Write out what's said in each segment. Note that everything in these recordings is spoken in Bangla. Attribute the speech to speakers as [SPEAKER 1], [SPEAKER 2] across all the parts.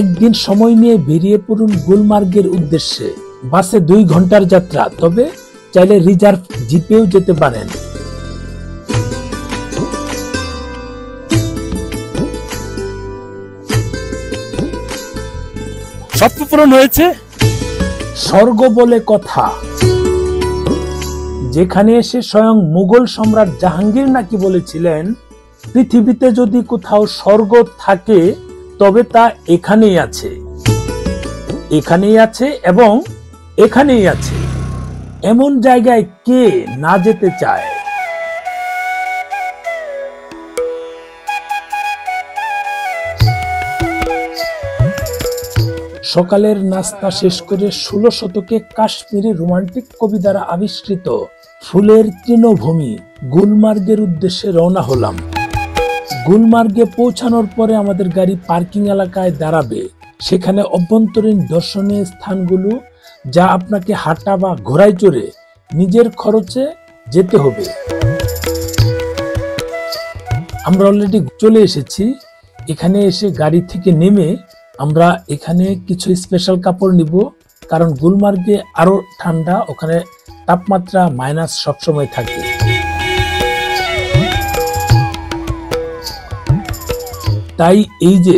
[SPEAKER 1] একদিন সময় নিয়ে বেরিয়ে পড়ুন গুলমার্গের উদ্দেশ্যে। বাসে 2 ঘন্টার যাত্রা, তবে চাইলে রিজার্ভ জিপেও যেতে পারেন।
[SPEAKER 2] স্বপ্ন পূরণ হয়েছে।
[SPEAKER 1] স্বর্গ বলে কথা, যেখানে এসে স্বয়ং মুঘল সম্রাট জাহাঙ্গীর নাকি বলেছিলেন, পৃথিবীতে যদি কোথাও স্বর্গ থাকে তবে তা এখানেই আছে, এখানেই আছে এবং এখানেই আছে। এমন জায়গায় কে না যেতে চায়? সকালের নাস্তা শেষ করে 16 শতকে কাশ্মীরি রোমান্টিক কবি দ্বারা আবিষ্কৃত ফুলের তৃণভূমি গুলমার্গের উদ্দেশ্যে রওনা হলাম। গুলমার্গে পৌঁছানোর পরে আমাদের গাড়ি পার্কিং এলাকায় দাঁড়াবে। সেখানে অভ্যন্তরীণ দর্শনীয় স্থানগুলো, যা আপনাকে হাঁটা বা ঘোড়ায় চড়ে নিজের খরচে যেতে হবে। আমরা অলরেডি চলে এসেছি। এখানে এসে গাড়ি থেকে নেমে আমরা এখানে কিছু স্পেশাল কাপড় নিব, কারণ গুলমার্গে আরো ঠান্ডা, ওখানে তাপমাত্রা মাইনাস সবসময় থাকে। তাই এই যে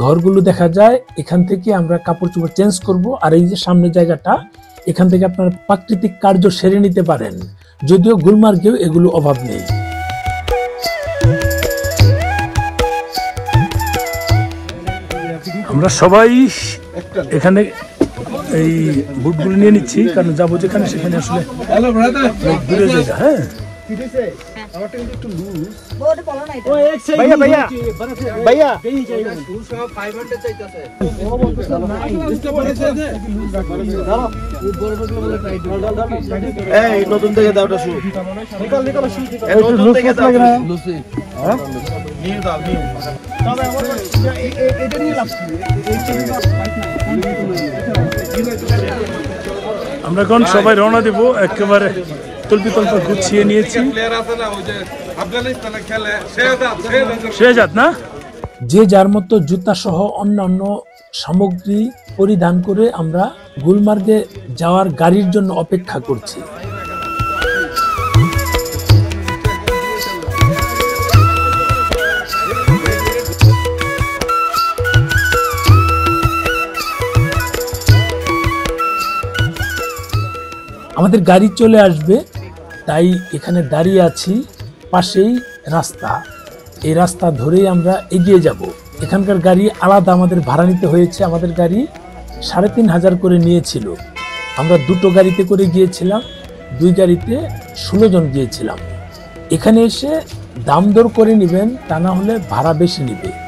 [SPEAKER 1] ঘরগুলো দেখা যায়, এখান থেকে আমরা কাপড় চোপড় চেঞ্জ করব। আর এই যে সামনের জায়গাটা, এখান থেকে আপনারা প্রাকৃতিক কার্য সেরে নিতে পারেন, যদিও গুলমার্গেও এগুলো অভাব নেই। আমরা সবাই এখানে এই বুটগুলো নিয়ে নিচ্ছি, কারণ যাবো যেখানে সেখানে আসলে দূরে জায়গা। হ্যাঁ,
[SPEAKER 3] নতুন থেকে দাও শু
[SPEAKER 2] আমরা এখন সবাই রওনা দিব। একেবারে তল্পি তল্প গুছিয়ে নিয়েছি। শেহজাদ না,
[SPEAKER 1] যে যার মতো জুতা সহ অন্যান্য সামগ্রী পরিধান করে আমরা গুলমার্গে যাওয়ার গাড়ির জন্য অপেক্ষা করছি। আমাদের গাড়ি চলে আসবে, তাই এখানে দাঁড়িয়ে আছি। পাশেই রাস্তা, এই রাস্তা ধরেই আমরা এগিয়ে যাব। এখানকার গাড়ি আলাদা, আমাদের ভাড়া নিতে হয়েছে। আমাদের গাড়ি 3500 করে নিয়েছিল। আমরা 2টো গাড়িতে করে গিয়েছিলাম, 2 গাড়িতে 16 জন গিয়েছিলাম। এখানে এসে দাম দর করে নেবেন, তা না হলে ভাড়া বেশি নিবে।